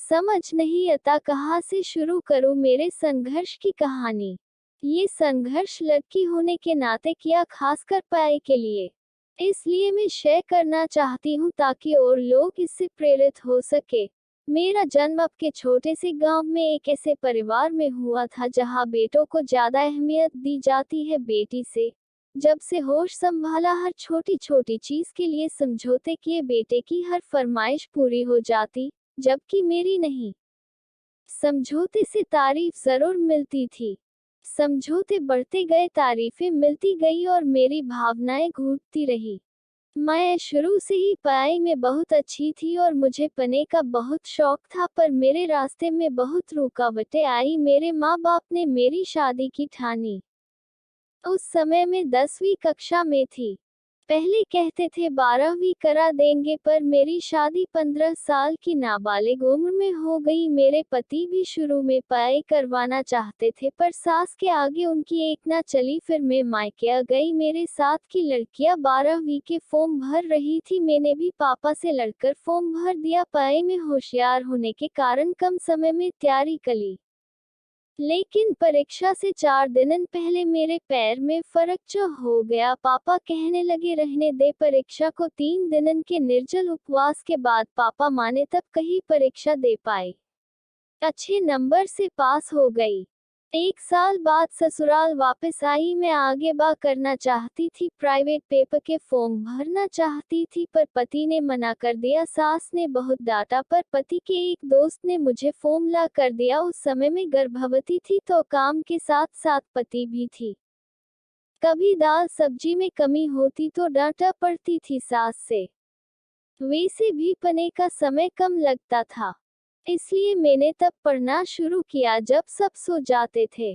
समझ नहीं आता कहाँ से शुरू करूँ मेरे संघर्ष की कहानी। ये संघर्ष लड़की होने के नाते किया, खासकर पाए के लिए। इसलिए मैं शेयर करना चाहती हूँ ताकि और लोग इससे प्रेरित हो सके। मेरा जन्म अब के छोटे से गांव में एक ऐसे परिवार में हुआ था जहाँ बेटों को ज्यादा अहमियत दी जाती है बेटी से। जब से होश संभाला, हर छोटी छोटी चीज के लिए समझौते किए, बेटे की हर फरमाइश पूरी हो जाती, जबकि मेरी नहीं। समझौते से तारीफ जरूर मिलती थी। समझौते बढ़ते गए, तारीफें मिलती गई और मेरी भावनाएं घूटती रही। मैं शुरू से ही पढ़ाई में बहुत अच्छी थी और मुझे पढ़ने का बहुत शौक था, पर मेरे रास्ते में बहुत रुकावटें आई। मेरे माँ बाप ने मेरी शादी की ठानी। उस समय मैं 10वीं कक्षा में थी। पहले कहते थे 12वीं करा देंगे, पर मेरी शादी 15 साल की नाबालिग उम्र में हो गई। मेरे पति भी शुरू में पढ़ाई करवाना चाहते थे, पर सास के आगे उनकी एक ना चली। फिर मैं मायके आ गई। मेरे साथ की लड़कियां 12वीं के फॉर्म भर रही थी। मैंने भी पापा से लड़कर फॉर्म भर दिया। पढ़ाई में होशियार होने के कारण कम समय में तैयारी कर ली। लेकिन परीक्षा से 4 दिन पहले मेरे पैर में फ्रैक्चर हो गया। पापा कहने लगे रहने दे परीक्षा को। 3 दिन के निर्जल उपवास के बाद पापा माने, तब कहीं परीक्षा दे पाए। अच्छे नंबर से पास हो गई। 1 साल बाद ससुराल वापस आई। मैं आगे करना चाहती थी, प्राइवेट पेपर के फॉर्म भरना चाहती थी, पर पति ने मना कर दिया। सास ने बहुत डांटा, पर पति के एक दोस्त ने मुझे फॉर्म ला कर दिया। उस समय मैं गर्भवती थी, तो काम के साथ साथ पति भी थी। कभी दाल सब्जी में कमी होती तो डांटा पड़ती थी सास से। वैसे भी पढ़ने का समय कम लगता था, इसलिए मैंने तब पढ़ना शुरू किया जब सब सो जाते थे।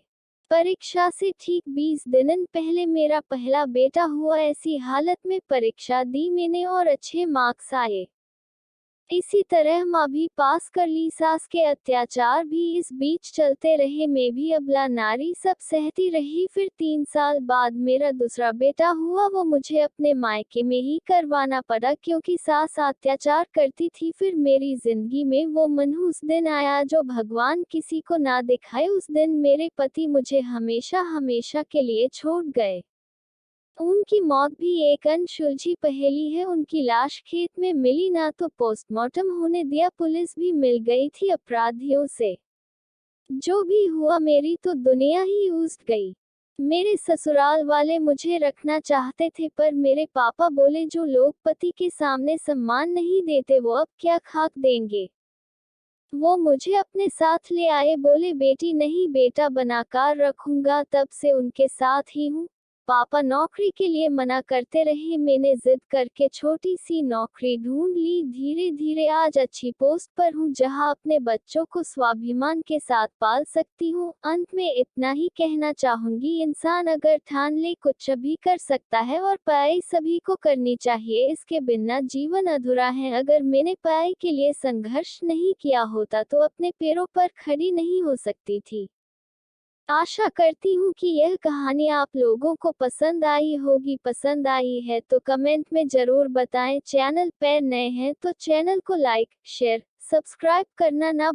परीक्षा से ठीक 20 दिन पहले मेरा पहला बेटा हुआ। ऐसी हालत में परीक्षा दी मैंने और अच्छे मार्क्स आए। इसी तरह माँ भी पास कर ली। सास के अत्याचार भी इस बीच चलते रहे। मैं भी अबला नारी, सब सहती रही। फिर 3 साल बाद मेरा दूसरा बेटा हुआ। वो मुझे अपने मायके में ही करवाना पड़ा, क्योंकि सास अत्याचार करती थी। फिर मेरी जिंदगी में वो मनहूस दिन आया जो भगवान किसी को ना दिखाए। उस दिन मेरे पति मुझे हमेशा हमेशा के लिए छोड़ गए। उनकी मौत भी एक अनसुलझी पहेली है। उनकी लाश खेत में मिली, ना तो पोस्टमार्टम होने दिया। पुलिस भी मिल गई थी अपराधियों से। जो भी हुआ, मेरी तो दुनिया ही उजड़ गई। मेरे ससुराल वाले मुझे रखना चाहते थे, पर मेरे पापा बोले जो लोग पति के सामने सम्मान नहीं देते वो अब क्या खाक देंगे। वो मुझे अपने साथ ले आए। बोले बेटी नहीं, बेटा बनाकर रखूंगा। तब से उनके साथ ही हूँ। पापा नौकरी के लिए मना करते रहे। मैंने जिद करके छोटी सी नौकरी ढूंढ ली। धीरे धीरे आज अच्छी पोस्ट पर हूँ, जहाँ अपने बच्चों को स्वाभिमान के साथ पाल सकती हूँ। अंत में इतना ही कहना चाहूंगी, इंसान अगर ठान ले कुछ भी कर सकता है, और पढ़ाई सभी को करनी चाहिए। इसके बिना जीवन अधूरा है। अगर मैंने पढ़ाई के लिए संघर्ष नहीं किया होता तो अपने पैरों पर खड़ी नहीं हो सकती थी। आशा करती हूँ कि यह कहानी आप लोगों को पसंद आई होगी। पसंद आई है तो कमेंट में जरूर बताएं। चैनल पर नए हैं तो चैनल को लाइक, शेयर, सब्सक्राइब करना ना